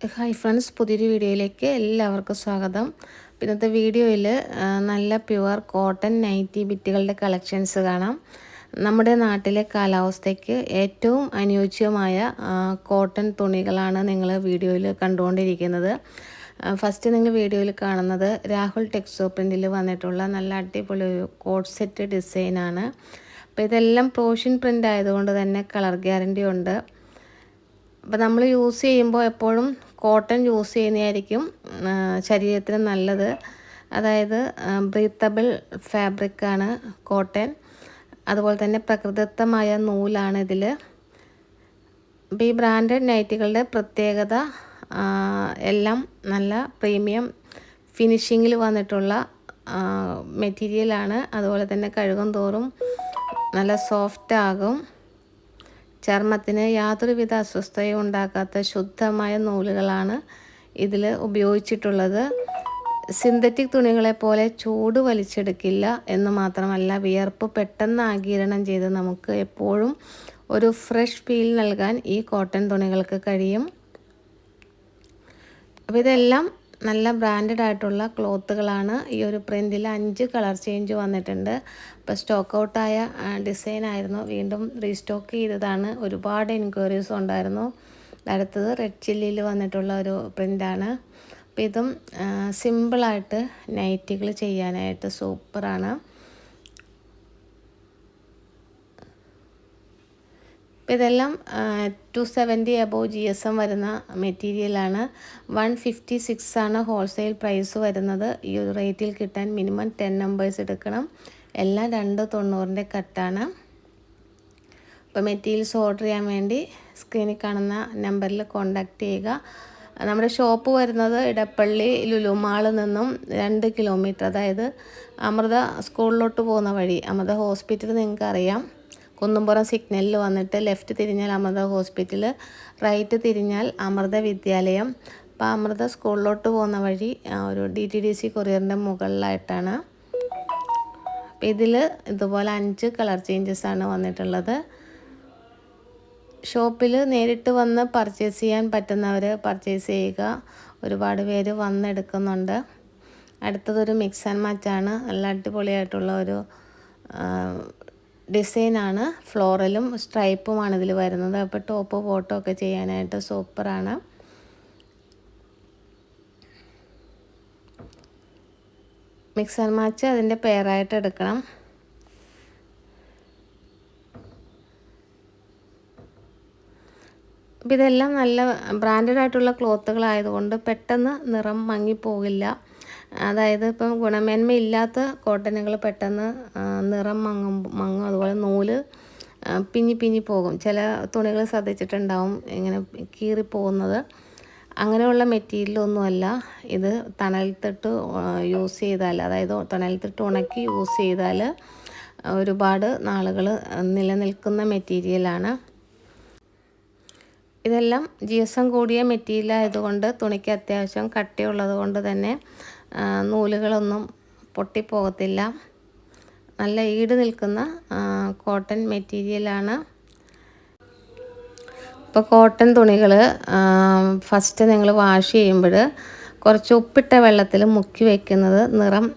Hi friends, പുതിയൊരു വീഡിയോയിലേക്ക് എല്ലാവർക്കും സ്വാഗതം. ഇന്നത്തെ വീഡിയോയിൽ നല്ല പ്യുവർ കോട്ടൺ നൈറ്റി ബിറ്റുകളുടെ കളക്ഷൻസ് കാണാം. നമ്മുടെ നാട്ടിലെ കാലാവസ്ഥയ്ക്ക് ഏറ്റവും അനുയോജ്യമായ കോട്ടൺ തുണികളാണ് നിങ്ങൾ വീഡിയോയിൽ കണ്ടുകൊണ്ടിരിക്കുന്നത്. ഫസ്റ്റ് നിങ്ങൾ വീഡിയോയിൽ കാണുന്നത് രാഹുൽ ടെക്സ്റ്റോ പ്രിൻറ്റിൽ വന്നിട്ടുള്ള നല്ല അടിപൊളി ഒരു കോട്ട് സെറ്റ് ഡിസൈനാണ്. അപ്പോൾ ഇതെല്ലാം പോർഷൻ പ്രിൻ്റ് ആയതുകൊണ്ട് തന്നെ കളർ ഗ്യാരണ്ടി ഉണ്ട്. അപ്പോൾ നമ്മൾ യൂസ് ചെയ്യുമ്പോൾ എപ്പോഴും കോട്ടൺ യൂസ് ചെയ്യുന്നതായിരിക്കും ശരീരത്തിന് നല്ലത്. അതായത് ബ്രീത്തബിൾ ഫാബ്രിക്കാണ് കോട്ടൺ. അതുപോലെ തന്നെ പ്രകൃതിദത്തമായ നൂലാണ് ഇതിൽ. അപ്പോൾ ഈ ബ്രാൻഡഡ് നൈറ്റികളുടെ പ്രത്യേകത എല്ലാം നല്ല പ്രീമിയം ഫിനിഷിങ്ങിൽ വന്നിട്ടുള്ള മെറ്റീരിയലാണ്. അതുപോലെ തന്നെ കഴുകും തോറും നല്ല സോഫ്റ്റ് ആകും. ചർമ്മത്തിന് യാതൊരുവിധ അസ്വസ്ഥതയും ഉണ്ടാക്കാത്ത ശുദ്ധമായ നൂലുകളാണ് ഇതിൽ ഉപയോഗിച്ചിട്ടുള്ളത്. സിന്തറ്റിക് തുണികളെ പോലെ ചൂട് വലിച്ചെടുക്കില്ല എന്ന് മാത്രമല്ല, വിയർപ്പ് പെട്ടെന്ന് ആഗിരണം ചെയ്ത് നമുക്ക് എപ്പോഴും ഒരു ഫ്രഷ് ഫീൽ നൽകാൻ ഈ കോട്ടൺ തുണികൾക്ക് കഴിയും. അപ്പോൾ ഇതെല്ലാം നല്ല ബ്രാൻഡഡ് ആയിട്ടുള്ള ക്ലോത്തുകളാണ്. ഈ ഒരു പ്രിൻറ്റിൽ 5 കളർ ചേഞ്ച് വന്നിട്ടുണ്ട്. അപ്പോൾ സ്റ്റോക്ക് ഔട്ടായ ഡിസൈൻ ആയിരുന്നു, വീണ്ടും റീസ്റ്റോക്ക് ചെയ്തതാണ്. ഒരുപാട് എൻക്വയറീസ് ഉണ്ടായിരുന്നു. അടുത്തത് റെഡ് ചില്ലിയിൽ വന്നിട്ടുള്ള ഒരു പ്രിൻ്റാണ്. അപ്പോൾ ഇതും സിമ്പിളായിട്ട് നൈറ്റികൾ ചെയ്യാനായിട്ട് സൂപ്പറാണ്. അപ്പോൾ ഇതെല്ലാം 270 അബോവ് GSM വരുന്ന മെറ്റീരിയലാണ്. 156 ആണ് ഹോൾസെയിൽ പ്രൈസ് വരുന്നത്. ഈ ഒരു റേറ്റിൽ കിട്ടാൻ മിനിമം 10 നമ്പേഴ്സ് എടുക്കണം. എല്ലാം 290ൻ്റെ കട്ടാണ്. അപ്പോൾ മെറ്റീരിയൽസ് ഓർഡർ ചെയ്യാൻ വേണ്ടി സ്ക്രീനിൽ കാണുന്ന നമ്പറിൽ കോൺടാക്റ്റ് ചെയ്യുക. നമ്മുടെ ഷോപ്പ് വരുന്നത് ഇടപ്പള്ളി ലുലു മാളിൽ നിന്നും 2 കിലോമീറ്റർ, അതായത് അമൃത സ്കൂളിലോട്ട് പോകുന്ന വഴി. അമൃത ഹോസ്പിറ്റൽ നിങ്ങൾക്ക് അറിയാം. കുന്നുംപുറം സിഗ്നലിൽ വന്നിട്ട് ലെഫ്റ്റ് തിരിഞ്ഞാൽ അമൃത ഹോസ്പിറ്റൽ, റൈറ്റ് തിരിഞ്ഞാൽ അമൃത വിദ്യാലയം. അപ്പോൾ അമൃത സ്കൂളിലോട്ട് പോകുന്ന വഴി ഒരു DTDC കൊറിയറിൻ്റെ മുകളിലായിട്ടാണ്. അപ്പോൾ ഇതിൽ ഇതുപോലെ 5 കളർ ചേഞ്ചസ് ആണ് വന്നിട്ടുള്ളത്. ഷോപ്പിൽ നേരിട്ട് വന്ന് പർച്ചേസ് ചെയ്യാൻ പറ്റുന്നവർ പർച്ചേസ് ചെയ്യുക. ഒരുപാട് പേര് വന്നെടുക്കുന്നുണ്ട്. അടുത്തതൊരു മിക്സ് ആൻഡ് മാച്ചാണ്. നല്ല അടിപൊളിയായിട്ടുള്ള ഒരു ഡിസൈനാണ്. ഫ്ലോറലും സ്ട്രൈപ്പുമാണ് ഇതിൽ വരുന്നത്. അപ്പോൾ ടോപ്പ് ബോട്ടോ ഒക്കെ ചെയ്യാനായിട്ട് സൂപ്പറാണ്. മിക്സ് ആൻഡ് മാച്ച് അതിൻ്റെ പെയറായിട്ട് എടുക്കണം. അപ്പോൾ ഇതെല്ലാം നല്ല ബ്രാൻഡഡ് ആയിട്ടുള്ള ക്ലോത്തുകളായതുകൊണ്ട് പെട്ടെന്ന് നിറം മങ്ങിപ്പോകില്ല. അതായത് ഇപ്പം ഗുണമേന്മ ഇല്ലാത്ത കോട്ടനുകൾ പെട്ടെന്ന് നിറം മങ്ങും. അതുപോലെ നൂല് പിഞ്ഞി പോകും. ചില തുണികൾ ശ്രദ്ധിച്ചിട്ടുണ്ടാവും ഇങ്ങനെ കീറിപ്പോകുന്നത്. അങ്ങനെയുള്ള മെറ്റീരിയലൊന്നുമല്ല ഇത്. തണലത്തിട്ട് യൂസ് ചെയ്താൽ, അതായത് തണലത്തിട്ട് ഉണക്കി യൂസ് ചെയ്താൽ ഒരുപാട് നാളുകൾ നിലനിൽക്കുന്ന മെറ്റീരിയലാണ്. ഇതെല്ലാം GSM കൂടിയ മെറ്റീരിയൽ ആയതുകൊണ്ട് തുണിക്ക് അത്യാവശ്യം കട്ടിയുള്ളത് കൊണ്ട് തന്നെ നൂലുകളൊന്നും പൊട്ടിപ്പോകത്തില്ല. നല്ല ഈട് നിൽക്കുന്ന കോട്ടൺ മെറ്റീരിയലാണ്. ഇപ്പോൾ കോട്ടൺ തുണികൾ ഫസ്റ്റ് നിങ്ങൾ വാഷ് ചെയ്യുമ്പോൾ കുറച്ച് ഉപ്പിട്ട വെള്ളത്തിൽ മുക്കി വയ്ക്കുന്നത് നിറം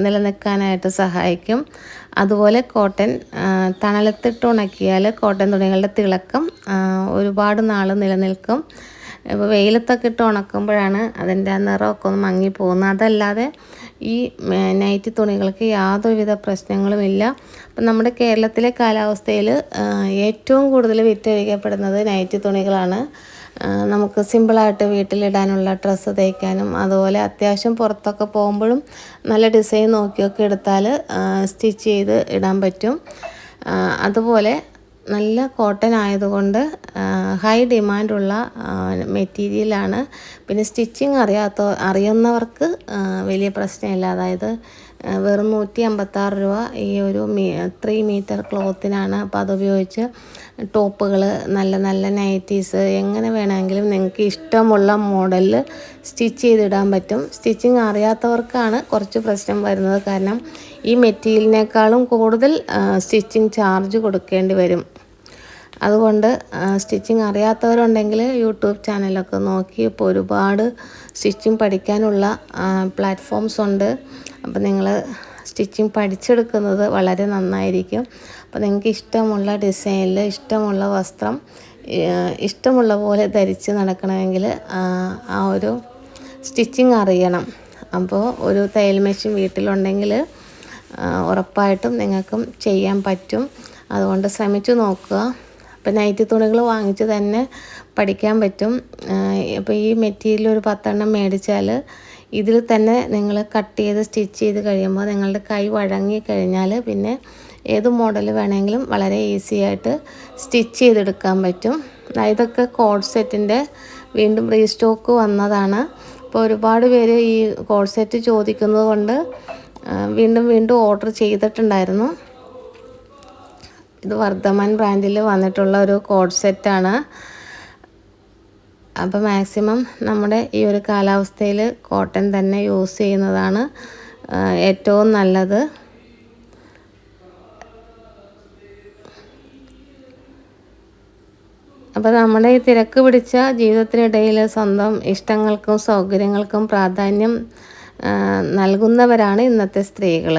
നിലനിൽക്കാനായിട്ട് സഹായിക്കും. അതുപോലെ കോട്ടൺ തണലത്തിട്ട് ഉണക്കിയാൽ കോട്ടൺ തുണികളുടെ തിളക്കം ഒരുപാട് നാൾ നിലനിൽക്കും. ഇപ്പോൾ വെയിലത്തൊക്കെ ഇട്ട് ഉണക്കുമ്പോഴാണ് അതിൻ്റെ ആ നിറമൊക്കെ ഒന്ന് മങ്ങിപ്പോകുന്നത്. അതല്ലാതെ ഈ നൈറ്റി തുണികൾക്ക് യാതൊരുവിധ പ്രശ്നങ്ങളുമില്ല. അപ്പം നമ്മുടെ കേരളത്തിലെ കാലാവസ്ഥയിൽ ഏറ്റവും കൂടുതൽ വിറ്റഴിക്കപ്പെടുന്നത് നൈറ്റി തുണികളാണ്. നമുക്ക് സിമ്പിളായിട്ട് വീട്ടിലിടാനുള്ള ഡ്രസ്സ് തയ്ക്കാനും, അതുപോലെ അത്യാവശ്യം പുറത്തൊക്കെ പോകുമ്പോഴും നല്ല ഡിസൈൻ നോക്കിയൊക്കെ എടുത്താൽ സ്റ്റിച്ച് ചെയ്ത് ഇടാൻ പറ്റും. അതുപോലെ നല്ല കോട്ടൺ ആയതുകൊണ്ട് ഹൈ ഡിമാൻഡുള്ള മെറ്റീരിയലാണ്. പിന്നെ സ്റ്റിച്ചിങ് അറിയുന്നവർക്ക് വലിയ പ്രശ്നമില്ല. അതായത് വെറും 156 രൂപ ഈ ഒരു 3 മീറ്റർ ക്ലോത്തിനാണ്. അപ്പോൾ അതുപയോഗിച്ച് ടോപ്പുകൾ, നല്ല നല്ല നൈറ്റീസ് എങ്ങനെ വേണമെങ്കിലും നിങ്ങൾക്ക് ഇഷ്ടമുള്ള മോഡലിൽ സ്റ്റിച്ച് ചെയ്തിടാൻ പറ്റും. സ്റ്റിച്ചിങ് അറിയാത്തവർക്കാണ് കുറച്ച് പ്രശ്നം വരുന്നത്. കാരണം ഈ മെറ്റീരിയലിനേക്കാളും കൂടുതൽ സ്റ്റിച്ചിങ് ചാർജ് കൊടുക്കേണ്ടി വരും. അതുകൊണ്ട് സ്റ്റിച്ചിങ് അറിയാത്തവരുണ്ടെങ്കിൽ യൂട്യൂബ് ചാനലൊക്കെ നോക്കി ഇപ്പോൾ ഒരുപാട് സ്റ്റിച്ചിങ് പഠിക്കാനുള്ള പ്ലാറ്റ്ഫോംസ് ഉണ്ട്. അപ്പോൾ നിങ്ങൾ സ്റ്റിച്ചിങ് പഠിച്ചെടുക്കുന്നത് വളരെ നന്നായിരിക്കും. അപ്പോൾ നിങ്ങൾക്ക് ഇഷ്ടമുള്ള ഡിസൈനിൽ ഇഷ്ടമുള്ള വസ്ത്രം ഇഷ്ടമുള്ള പോലെ ധരിച്ച് നടക്കണമെങ്കിൽ ആ ഒരു സ്റ്റിച്ചിങ് അറിയണം. അപ്പോൾ ഒരു തയ്യൽ മെഷീൻ വീട്ടിലുണ്ടെങ്കിൽ ഉറപ്പായിട്ടും നിങ്ങൾക്കും ചെയ്യാൻ പറ്റും. അതുകൊണ്ട് ശ്രമിച്ചു നോക്കുക. അപ്പോൾ നൈറ്റി തുണികൾ വാങ്ങിച്ച് തന്നെ പഠിക്കാൻ പറ്റും. അപ്പോൾ ഈ മെറ്റീരിയൽ ഒരു 10 എണ്ണം മേടിച്ചാൽ ഇതിൽ തന്നെ നിങ്ങൾ കട്ട് ചെയ്ത് സ്റ്റിച്ച് ചെയ്ത് കഴിയുമ്പോൾ നിങ്ങളുടെ കൈ വഴങ്ങി കഴിഞ്ഞാൽ പിന്നെ ഏത് മോഡൽ വേണമെങ്കിലും വളരെ ഈസി ആയിട്ട് സ്റ്റിച്ച് ചെയ്തെടുക്കാൻ പറ്റും. ഇതൊക്കെ കോഡ് സെറ്റിൻ്റെ വീണ്ടും റീസ്റ്റോക്ക് വന്നതാണ്. അപ്പോൾ ഒരുപാട് പേര് ഈ കോഡ് സെറ്റ് ചോദിക്കുന്നത് കൊണ്ട് വീണ്ടും ഓർഡർ ചെയ്തിട്ടുണ്ടായിരുന്നു. ഇത് വർദ്ധമാൻ ബ്രാൻഡിൽ വന്നിട്ടുള്ള ഒരു കോഡ് സെറ്റാണ്. അപ്പോൾ മാക്സിമം നമ്മുടെ ഈ ഒരു കാലാവസ്ഥയിൽ കോട്ടൺ തന്നെ യൂസ് ചെയ്യുന്നതാണ് ഏറ്റവും നല്ലത്. അപ്പോൾ നമ്മുടെ ഈ തിരക്ക് പിടിച്ച ജീവിതത്തിനിടയിൽ സ്വന്തം ഇഷ്ടങ്ങൾക്കും സൗകര്യങ്ങൾക്കും പ്രാധാന്യം നൽകുന്നവരാണ് ഇന്നത്തെ സ്ത്രീകൾ.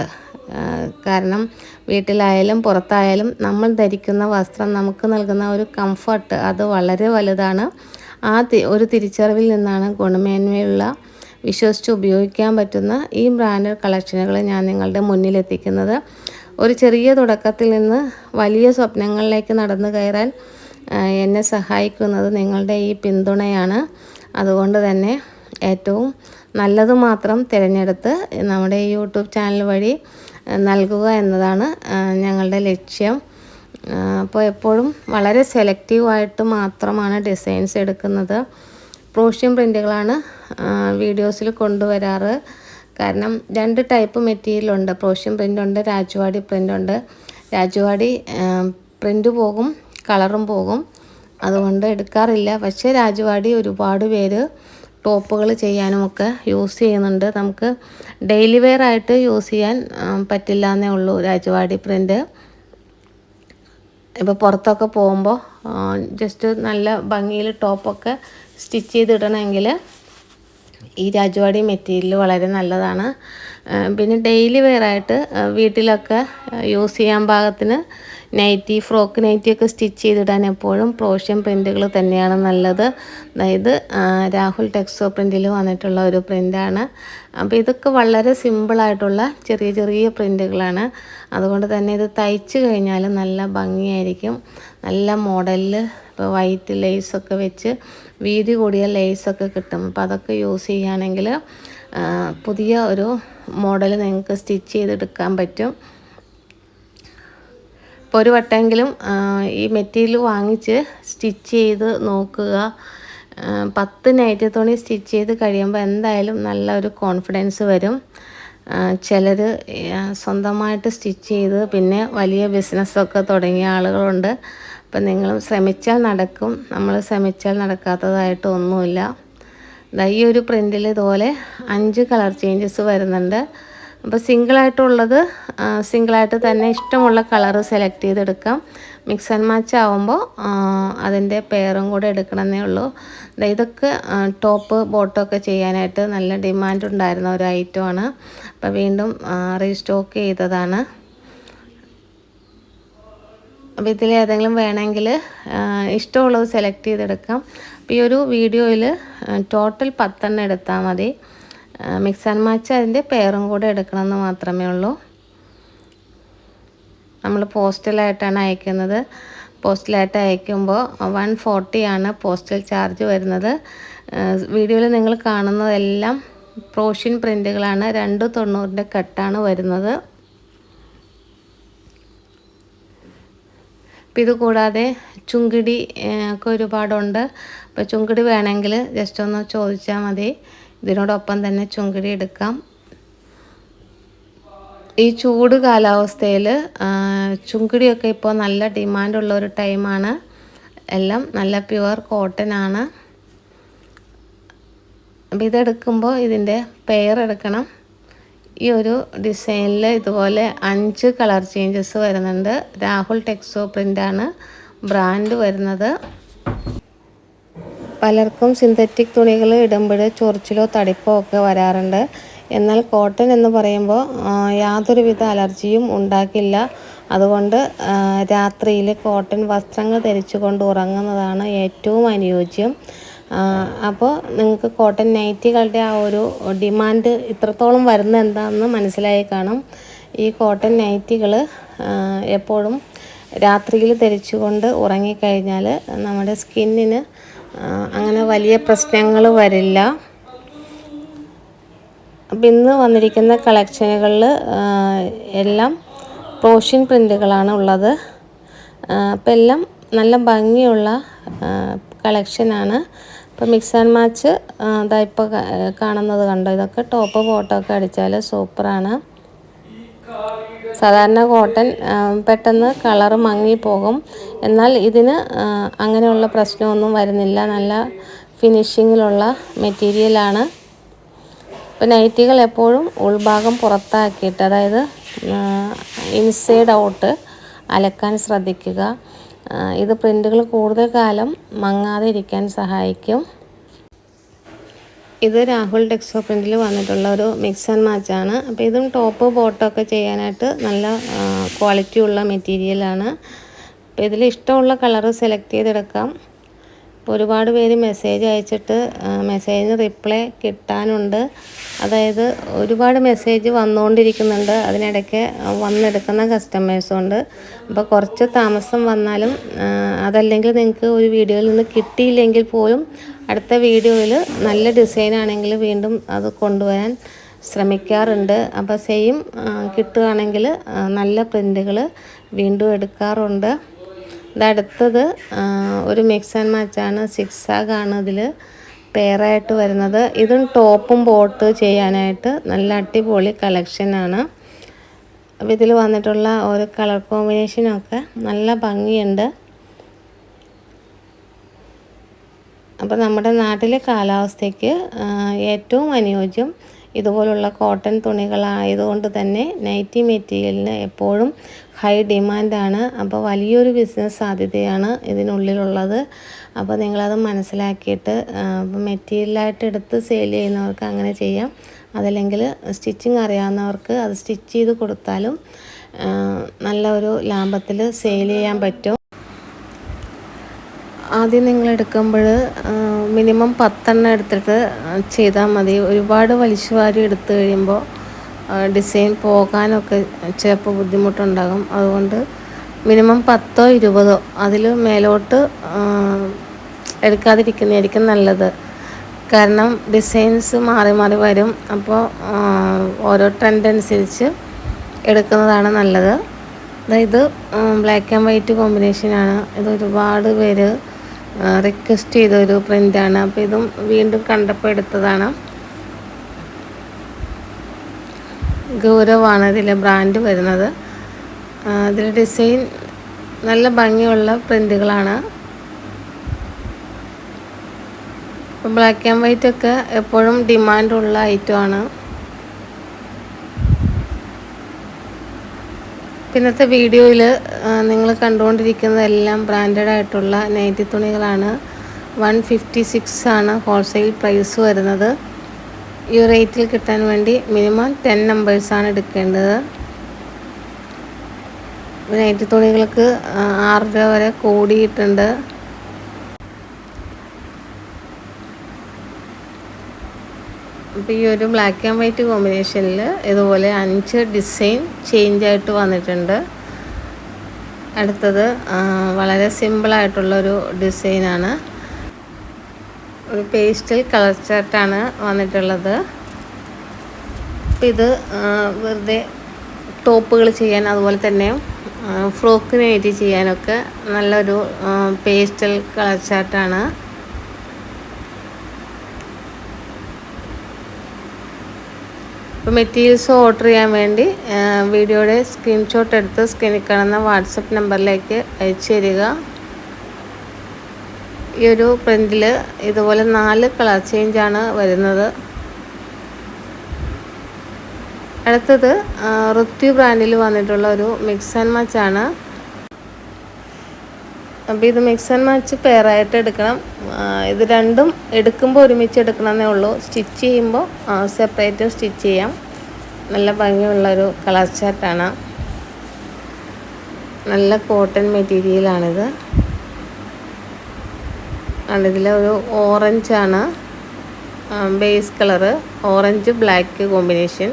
കാരണം വീട്ടിലായാലും പുറത്തായാലും നമ്മൾ ധരിക്കുന്ന വസ്ത്രം നമുക്ക് നൽകുന്ന ഒരു കംഫർട്ട് അത് വളരെ വലുതാണ്. ഒരു തിരിച്ചറിവിൽ നിന്നാണ് ഗുണമേന്മയുള്ള വിശ്വസിച്ച് ഉപയോഗിക്കാൻ പറ്റുന്ന ഈ ബ്രാൻഡഡ് കളക്ഷനുകൾ ഞാൻ നിങ്ങളുടെ മുന്നിലെത്തിക്കുന്നത്. ഒരു ചെറിയ തുടക്കത്തിൽ നിന്ന് വലിയ സ്വപ്നങ്ങളിലേക്ക് നടന്നു കയറാൻ എന്നെ സഹായിക്കുന്നത് നിങ്ങളുടെ ഈ പിന്തുണയാണ്. അതുകൊണ്ട് തന്നെ ഏറ്റവും നല്ലത് മാത്രം തിരഞ്ഞെടുത്ത് നമ്മുടെ ഈ യൂട്യൂബ് ചാനൽ വഴി നൽകുക എന്നതാണ് ഞങ്ങളുടെ ലക്ഷ്യം. അപ്പോൾ എപ്പോഴും വളരെ സെലക്റ്റീവായിട്ട് മാത്രമാണ് ഡിസൈൻസ് എടുക്കുന്നത്. പ്രോഷ്യൻ പ്രിൻ്റുകളാണ് വീഡിയോസിൽ കൊണ്ടുവരാറ്. കാരണം 2 ടൈപ്പ് മെറ്റീരിയലുണ്ട്. പ്രോഷ്യൻ പ്രിൻ്റുണ്ട്, രാജവാടി പ്രിൻ്റുണ്ട്. രാജവാടി പ്രിൻ്റ് പോകും, കളറും പോകും, അതുകൊണ്ട് എടുക്കാറില്ല. പക്ഷേ രാജവാടി ഒരുപാട് പേര് ടോപ്പുകൾ ചെയ്യാനുമൊക്കെ യൂസ് ചെയ്യുന്നുണ്ട്. നമുക്ക് ഡെയിലി വെയർ ആയിട്ട് യൂസ് ചെയ്യാൻ പറ്റില്ല എന്നേ ഉള്ളൂ രാജവാടി പ്രിൻ്റ്. ഇപ്പോൾ പുറത്തൊക്കെ പോകുമ്പോൾ ജസ്റ്റ് നല്ല ഭംഗിയിൽ ടോപ്പൊക്കെ സ്റ്റിച്ച് ചെയ്തിടണമെങ്കിൽ ഈ രാജവാടി മെറ്റീരിയൽ വളരെ നല്ലതാണ്. പിന്നെ ഡെയിലി വെയർ ആയിട്ട് വീട്ടിലൊക്കെ യൂസ് ചെയ്യാൻ പാകത്തിന് നൈറ്റി, ഫ്രോക്ക് നൈറ്റിയൊക്കെ സ്റ്റിച്ച് ചെയ്തിടാൻ എപ്പോഴും പ്രോഷ്യൻ പ്രിൻ്റുകൾ തന്നെയാണ് നല്ലത്. അതായത് രാഹുൽ ടെക്സോ പ്രിൻ്റിൽ വന്നിട്ടുള്ള ഒരു പ്രിൻ്റാണ്. അപ്പോൾ ഇതൊക്കെ വളരെ സിമ്പിളായിട്ടുള്ള ചെറിയ പ്രിൻ്റുകളാണ്. അതുകൊണ്ട് തന്നെ ഇത് തയ്ച്ച് കഴിഞ്ഞാൽ നല്ല ഭംഗിയായിരിക്കും. നല്ല മോഡലിൽ ഇപ്പോൾ വൈറ്റ് ലേസൊക്കെ വെച്ച് വീതി കൂടിയ ലേസൊക്കെ കിട്ടും. അപ്പോൾ അതൊക്കെ യൂസ് ചെയ്യുകയാണെങ്കിൽ പുതിയ ഒരു മോഡൽ നിങ്ങൾക്ക് സ്റ്റിച്ച് ചെയ്തെടുക്കാൻ പറ്റും. ഇപ്പോൾ ഒരു വട്ടമെങ്കിലും ഈ മെറ്റീരിയൽ വാങ്ങിച്ച് സ്റ്റിച്ച് ചെയ്ത് നോക്കുക. 10 നൈറ്റി തുണി സ്റ്റിച്ച് ചെയ്ത് കഴിയുമ്പോൾ എന്തായാലും നല്ലൊരു കോൺഫിഡൻസ് വരും. ചിലർ സ്വന്തമായിട്ട് സ്റ്റിച്ച് ചെയ്ത് പിന്നെ വലിയ ബിസിനസ്സൊക്കെ തുടങ്ങിയ ആളുകളുണ്ട്. അപ്പം നിങ്ങൾ ശ്രമിച്ചാൽ നടക്കും. നമ്മൾ ശ്രമിച്ചാൽ നടക്കാത്തതായിട്ട് ഒന്നുമില്ല. ഈ ഒരു പ്രിൻ്റിൽ ഇതുപോലെ 5 കളർ ചേഞ്ചസ് വരുന്നുണ്ട്. അപ്പോൾ സിംഗിളായിട്ട് തന്നെ ഇഷ്ടമുള്ള കളറ് സെലക്ട് ചെയ്തെടുക്കാം. മിക്സ് ആൻഡ് മാച്ച് ആവുമ്പോൾ അതിൻ്റെ പെയറും കൂടെ എടുക്കണമെന്നേ ഉള്ളൂ. ഇതൊക്കെ ടോപ്പ് ബോട്ടമൊക്കെ ചെയ്യാനായിട്ട് നല്ല ഡിമാൻഡ് ഉണ്ടായിരുന്ന ഒരു ഐറ്റമാണ്. അപ്പോൾ വീണ്ടും റീസ്റ്റോക്ക് ചെയ്തതാണ്. അപ്പോൾ ഇതിലേതെങ്കിലും വേണമെങ്കിൽ ഇഷ്ടമുള്ളത് സെലക്ട് ചെയ്തെടുക്കാം. അപ്പോൾ ഈ ഒരു വീഡിയോയിൽ ടോട്ടൽ 10 എണ്ണം എടുത്താൽ മതി. മിക്സ് ആൻഡ് മാച്ച് അതിൻ്റെ പെയറും കൂടെ എടുക്കണമെന്ന് മാത്രമേ ഉള്ളൂ. നമ്മൾ പോസ്റ്റലായിട്ടാണ് അയക്കുന്നത്. പോസ്റ്റലായിട്ട് അയക്കുമ്പോൾ 140 ആണ് പോസ്റ്റൽ ചാർജ് വരുന്നത്. വീഡിയോയിൽ നിങ്ങൾ കാണുന്നതെല്ലാം പ്രോഷ്യൻ പ്രിൻ്റുകളാണ്. 290 കട്ടാണ് വരുന്നത്. അപ്പോൾ ഇത് കൂടാതെ ചുങ്കിടി ഒക്കെ ഒരുപാടുണ്ട്. അപ്പോൾ ചുങ്കിടി വേണമെങ്കിൽ ജസ്റ്റ് ഒന്ന് ചോദിച്ചാൽ മതി. ഇതിനോടൊപ്പം തന്നെ ചുങ്കിടി എടുക്കാം. ഈ ചൂട് കാലാവസ്ഥയിൽ ചുങ്കിടിയൊക്കെ ഇപ്പോൾ നല്ല ഡിമാൻഡുള്ള ഒരു ടൈമാണ്. എല്ലാം നല്ല പ്യുവർ കോട്ടൺ ആണ്. അപ്പോൾ ഇതെടുക്കുമ്പോൾ ഇതിൻ്റെ പെയർ എടുക്കണം. ഈ ഒരു ഡിസൈനിൽ ഇതുപോലെ 5 കളർ ചേഞ്ചസ് വരുന്നുണ്ട്. രാഹുൽ ടെക്സോ പ്രിൻ്റാണ് ബ്രാൻഡ് വരുന്നത്. പലർക്കും സിന്തറ്റിക് തുണികൾ ഇടുമ്പോൾ ചൊറിച്ചിലോ തടിപ്പോ ഒക്കെ വരാറുണ്ട്. എന്നാൽ കോട്ടൺ എന്ന് പറയുമ്പോൾ യാതൊരുവിധ അലർജിയും ഉണ്ടാക്കില്ല. അതുകൊണ്ട് രാത്രിയിൽ കോട്ടൺ വസ്ത്രങ്ങൾ ധരിച്ചുകൊണ്ട് ഉറങ്ങുന്നതാണ് ഏറ്റവും അനുയോജ്യം. അപ്പോൾ നിങ്ങൾക്ക് കോട്ടൺ നൈറ്റികളുടെ ആ ഒരു ഡിമാൻഡ് ഇത്രത്തോളം വരുന്ന എന്താണെന്ന് മനസ്സിലായി കാണും. ഈ കോട്ടൺ നൈറ്റികൾ എപ്പോഴും രാത്രിയിൽ ധരിച്ചുകൊണ്ട് ഉറങ്ങിക്കഴിഞ്ഞാൽ നമ്മുടെ സ്കിന്നിന് അങ്ങനെ വലിയ പ്രശ്നങ്ങൾ വരില്ല. അപ്പം ഇന്ന് വന്നിരിക്കുന്ന കളക്ഷനുകളിൽ എല്ലാം പ്രോഷ്യൻ പ്രിൻ്റുകളാണ് ഉള്ളത്. അപ്പം എല്ലാം നല്ല ഭംഗിയുള്ള കളക്ഷനാണ്. ഇപ്പോൾ മിക്സ് ആൻഡ് മാച്ച് ഇതാ ഇപ്പോൾ കാണുന്നത് കണ്ടോ, ഇതൊക്കെ ടോപ്പ് ഫോട്ടോ ഒക്കെ അടിച്ചാൽ സൂപ്പറാണ്. സാധാരണ കോട്ടൺ പെട്ടെന്ന് കളറ് മങ്ങിപ്പോകും. എന്നാൽ ഇതിന് അങ്ങനെയുള്ള പ്രശ്നമൊന്നും വരുന്നില്ല. നല്ല ഫിനിഷിങ്ങിലുള്ള മെറ്റീരിയലാണ്. ഇപ്പോൾ നൈറ്റികൾ എപ്പോഴും ഉൾഭാഗം പുറത്താക്കിയിട്ട്, അതായത് ഇൻസൈഡ് ഔട്ട് അലക്കാൻ ശ്രദ്ധിക്കുക. ഇത് പ്രിൻ്റുകൾ കൂടുതൽ കാലം മങ്ങാതെ ഇരിക്കാൻ സഹായിക്കും. ഇത് രാഹുൽ ടെക്സോ പ്രിൻറ്റിൽ വന്നിട്ടുള്ള ഒരു മിക്സ് ആൻഡ് മാച്ചാണ്. അപ്പോൾ ഇതും ടോപ്പ് ബോട്ടമൊക്കെ ചെയ്യാനായിട്ട് നല്ല ക്വാളിറ്റി ഉള്ള മെറ്റീരിയലാണ്. അപ്പോൾ ഇതിൽ ഇഷ്ടമുള്ള കളറ് സെലക്ട് ചെയ്തെടുക്കാം. ഇപ്പോൾ ഒരുപാട് പേര് മെസ്സേജ് അയച്ചിട്ട് മെസ്സേജിന് റിപ്ലൈ കിട്ടാനുണ്ട്. അതായത് ഒരുപാട് മെസ്സേജ് വന്നുകൊണ്ടിരിക്കുന്നുണ്ട്. അതിനിടയ്ക്ക് വന്നെടുക്കുന്ന കസ്റ്റമേഴ്സും ഉണ്ട്. അപ്പോൾ കുറച്ച് താമസം വന്നാലും അതല്ലെങ്കിൽ നിങ്ങൾക്ക് ഒരു വീഡിയോയിൽ നിന്ന് കിട്ടിയില്ലെങ്കിൽ പോലും അടുത്ത വീഡിയോയിൽ നല്ല ഡിസൈനാണെങ്കിൽ വീണ്ടും അത് കൊണ്ടുവരാൻ ശ്രമിക്കാറുണ്ട്. അപ്പോൾ സെയിം കിട്ടുകയാണെങ്കിൽ നല്ല പ്രിൻ്റുകൾ വീണ്ടും എടുക്കാറുണ്ട്. ഇതടുത്തത് ഒരു മിക്സ് ആൻഡ് മാച്ചാണ്. സിക്സാഗാണ് ഇതിൽ പെയറായിട്ട് വരുന്നത്. ഇതും ടോപ്പും ബോട്ട് ചെയ്യാനായിട്ട് നല്ല അടിപൊളി കളക്ഷനാണ്. അപ്പോൾ ഇതിൽ വന്നിട്ടുള്ള ഓരോ കളർ കോമ്പിനേഷനൊക്കെ നല്ല ഭംഗിയുണ്ട്. അപ്പോൾ നമ്മുടെ നാട്ടിലെ കാലാവസ്ഥയ്ക്ക് ഏറ്റവും അനുയോജ്യം ഇതുപോലുള്ള കോട്ടൺ തുണികളായതുകൊണ്ട് തന്നെ നൈറ്റി മെറ്റീരിയലിന് എപ്പോഴും ഹൈ ഡിമാൻഡാണ്. അപ്പോൾ വലിയൊരു ബിസിനസ് സാധ്യതയാണ് ഇതിനുള്ളിലുള്ളത്. അപ്പോൾ നിങ്ങളത് മനസ്സിലാക്കിയിട്ട് മെറ്റീരിയലായിട്ട് എടുത്ത് സെയിൽ ചെയ്യുന്നവർക്ക് അങ്ങനെ ചെയ്യാം. അതല്ലെങ്കിൽ സ്റ്റിച്ചിങ് അറിയാവുന്നവർക്ക് അത് സ്റ്റിച്ച് ചെയ്ത് കൊടുത്താലും നല്ല ഒരു ലാഭത്തിൽ സെയിൽ ചെയ്യാൻ പറ്റും. ആദ്യം നിങ്ങൾ എടുക്കുമ്പോൾ മിനിമം 10 എടുത്തിട്ട് ചെയ്താൽ മതി. ഒരുപാട് വലിച്ചു വാരി എടുത്തു കഴിയുമ്പോൾ ഡിസൈൻ പോകാനൊക്കെ ചിലപ്പോൾ ബുദ്ധിമുട്ടുണ്ടാകും. അതുകൊണ്ട് മിനിമം 10 20 അതിൽ മേലോട്ട് എടുക്കാതിരിക്കുന്നതായിരിക്കും നല്ലത്. കാരണം ഡിസൈൻസ് മാറി മാറി വരും. അപ്പോൾ ഓരോ ട്രെൻഡ് അനുസരിച്ച് എടുക്കുന്നതാണ് നല്ലത്. അതായത് ബ്ലാക്ക് ആൻഡ് വൈറ്റ് കോമ്പിനേഷനാണ്. ഇത് ഒരുപാട് പേര് റിക്വസ്റ്റ് ചെയ്തൊരു പ്രിൻ്റാണ്. അപ്പോൾ ഇതും വീണ്ടും കണ്ടപ്പോൾ എടുത്തതാണ്. ഗൗരവാണ് ഇതിലെ ബ്രാൻഡ് വരുന്നത്. ഇതിൽ ഡിസൈൻ നല്ല ഭംഗിയുള്ള പ്രിൻ്റുകളാണ്. ഇപ്പോൾ ബ്ലാക്ക് ആൻഡ് വൈറ്റ് ഒക്കെ എപ്പോഴും ഡിമാൻഡുള്ള ഐറ്റമാണ്. പിന്നത്തെ വീഡിയോയിൽ നിങ്ങൾ കണ്ടുകൊണ്ടിരിക്കുന്നതെല്ലാം ബ്രാൻഡഡ് ആയിട്ടുള്ള നൈറ്റി തുണികളാണ്. 156 ആണ് ഹോൾസെയിൽ പ്രൈസ് വരുന്നത്. ഈ റേറ്റിൽ കിട്ടാൻ വേണ്ടി മിനിമം 10 നമ്പേഴ്സാണ് എടുക്കേണ്ടത്. നൈറ്റി തുണികൾക്ക് 6 രൂപ വരെ കൂടിയിട്ടുണ്ട്. അപ്പോൾ ഈ ഒരു ബ്ലാക്ക് ആൻഡ് വൈറ്റ് കോമ്പിനേഷനിൽ ഇതുപോലെ 5 ഡിസൈൻ ചേഞ്ച് ആയിട്ട് വന്നിട്ടുണ്ട്. അടുത്തത് വളരെ സിമ്പിളായിട്ടുള്ളൊരു ഡിസൈനാണ്. ഒരു പേസ്റ്റൽ കളർ ചാർട്ടാണ് വന്നിട്ടുള്ളത്. അപ്പോൾ ഇത് വെറുതെ ടോപ്പുകൾ ചെയ്യാൻ, അതുപോലെ തന്നെ ഫ്രോക്കിന് ആയിട്ട് ചെയ്യാനൊക്കെ നല്ലൊരു പേസ്റ്റൽ കളർ ചാർട്ടാണ്. അപ്പോൾ മെറ്റീരിയൽസ് ഓർഡർ ചെയ്യാൻ വേണ്ടി വീഡിയോയുടെ സ്ക്രീൻഷോട്ട് എടുത്ത് സ്ക്രീനിൽ കാണുന്ന വാട്സപ്പ് നമ്പറിലേക്ക് അയച്ചു തരിക. ഈ ഒരു പ്രിൻറ്റിൽ ഇതുപോലെ 4 കളർ ചേഞ്ചാണ് വരുന്നത്. അടുത്തത് ഋത്യു ബ്രാൻഡിൽ വന്നിട്ടുള്ള ഒരു മിക്സ് ആൻഡ് മാച്ചാണ്. അപ്പോൾ ഇത് മിക്സ് ആൻഡ് മാച്ച് പെയറായിട്ട് എടുക്കണം. ഇത് രണ്ടും എടുക്കുമ്പോൾ ഒരുമിച്ച് എടുക്കണമെന്നേ ഉള്ളൂ. സ്റ്റിച്ച് ചെയ്യുമ്പോൾ സെപ്പറേറ്റ് സ്റ്റിച്ച് ചെയ്യാം. നല്ല ഭംഗിയുള്ളൊരു കളർ ചാർട്ടാണ്. നല്ല കോട്ടൺ മെറ്റീരിയലാണിത്. ഇതിലൊരു ഓറഞ്ചാണ് base colour, orange black combination.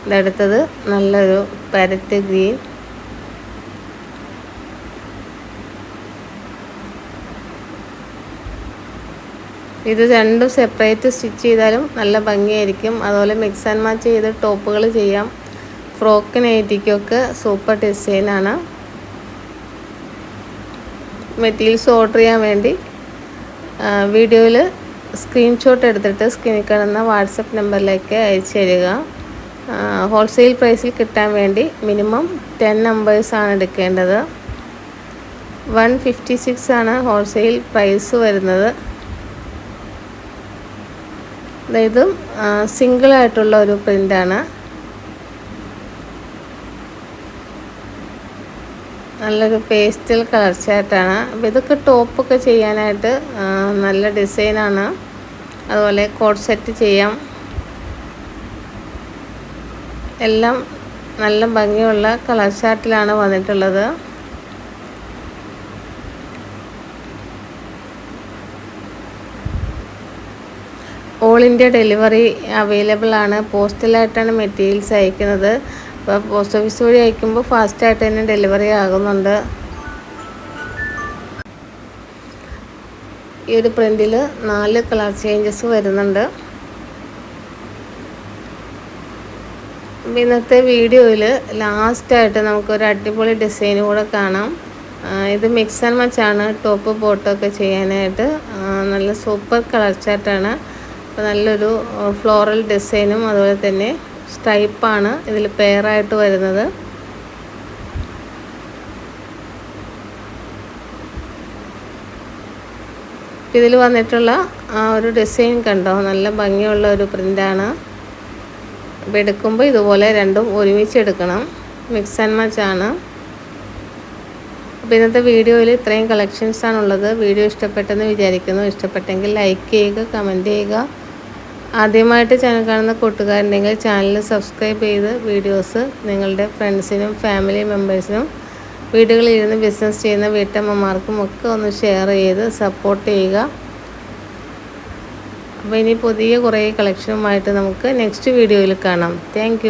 ഇതടുത്തത് നല്ലൊരു പാരറ്റ് ഗ്രീൻ. ഇത് രണ്ടും സെപ്പറേറ്റ് സ്റ്റിച്ച് ചെയ്താലും നല്ല ഭംഗിയായിരിക്കും. അതുപോലെ മിക്സ് ആൻഡ് മാച്ച് ചെയ്ത് ടോപ്പുകൾ ചെയ്യാം. ഫ്രോക്ക് നൈറ്റിക്കൊക്കെ സൂപ്പർ ഡിസൈനാണ്. മെറ്റീരിയൽസ് ഓർഡർ ചെയ്യാൻ വേണ്ടി വീഡിയോയിൽ സ്ക്രീൻഷോട്ട് എടുത്തിട്ട് സ്ക്രീനിൽ കാണുന്ന വാട്സപ്പ് നമ്പറിലേക്ക് അയച്ചു തരിക. ഹോൾസെയിൽ പ്രൈസിൽ കിട്ടാൻ വേണ്ടി മിനിമം 10 നമ്പേഴ്സാണ് എടുക്കേണ്ടത്. 156 ആണ് ഹോൾസെയിൽ പ്രൈസ് വരുന്നത്. ഇതും സിംഗിളായിട്ടുള്ള ഒരു പ്രിൻ്റാണ്. നല്ലൊരു പേസ്റ്റൽ കളർ ചാർട്ടാണ്. അപ്പോൾ ഇതൊക്കെ ടോപ്പൊക്കെ ചെയ്യാനായിട്ട് നല്ല ഡിസൈനാണ്. അതുപോലെ കോട്ട് സെറ്റ് ചെയ്യാം. എല്ലാം നല്ല ഭംഗിയുള്ള കളർ ചാർട്ടിലാണ് വന്നിട്ടുള്ളത്. ഓൾ ഇന്ത്യ ഡെലിവറി അവൈലബിൾ ആണ്. പോസ്റ്റലായിട്ടാണ് മെറ്റീരിയൽസ് അയക്കുന്നത്. അപ്പോൾ പോസ്റ്റ് ഓഫീസ് വഴി അയക്കുമ്പോൾ ഫാസ്റ്റായിട്ട് തന്നെ ഡെലിവറി ആകുന്നുണ്ട്. ഈ ഒരു പ്രിൻറ്റിൽ 4 കളർ ചേഞ്ചസ് വരുന്നുണ്ട്. ഇന്നത്തെ വീഡിയോയിൽ ലാസ്റ്റായിട്ട് നമുക്കൊരു അടിപൊളി ഡിസൈൻ കൂടെ കാണാം. ഇത് മിക്സ് ആൻഡ് മച്ചാണ്. ടോപ്പ് ബോട്ടമൊക്കെ ചെയ്യാനായിട്ട് നല്ല സൂപ്പർ കളർ ചാർട്ടാണ്. അപ്പോൾ നല്ലൊരു ഫ്ലോറൽ ഡിസൈനും അതുപോലെ തന്നെ സ്ട്രൈപ്പാണ് ഇതിൽ പെയറായിട്ട് വരുന്നത്. ഇതിൽ വന്നിട്ടുള്ള ഒരു ഡിസൈൻ കണ്ടോ, നല്ല ഭംഗിയുള്ള ഒരു പ്രിൻ്റാണ്. അപ്പോൾ എടുക്കുമ്പോൾ ഇതുപോലെ രണ്ടും ഒരുമിച്ച് എടുക്കണം. മിക്സ് ആൻഡ് മച്ചാണ്. അപ്പോൾ ഇന്നത്തെ വീഡിയോയിൽ ഇത്രയും കളക്ഷൻസാണുള്ളത്. വീഡിയോ ഇഷ്ടപ്പെട്ടെന്ന് വിചാരിക്കുന്നു. ഇഷ്ടപ്പെട്ടെങ്കിൽ ലൈക്ക് ചെയ്യുക, കമൻറ്റ് ചെയ്യുക. ആദ്യമായിട്ട് ചാനൽ കാണുന്ന കൂട്ടുകാരുണ്ടെങ്കിൽ ചാനൽ സബ്സ്ക്രൈബ് ചെയ്ത് വീഡിയോസ് നിങ്ങളുടെ ഫ്രണ്ട്സിനും ഫാമിലി മെമ്പേഴ്സിനും വീടുകളിലിരുന്ന് ബിസിനസ് ചെയ്യുന്ന വീട്ടമ്മമാർക്കും ഒക്കെ ഒന്ന് ഷെയർ ചെയ്ത് സപ്പോർട്ട് ചെയ്യുക. അപ്പോൾ ഇനി പുതിയ കുറേ കളക്ഷനുമായിട്ട് നമുക്ക് നെക്സ്റ്റ് വീഡിയോയിൽ കാണാം. താങ്ക്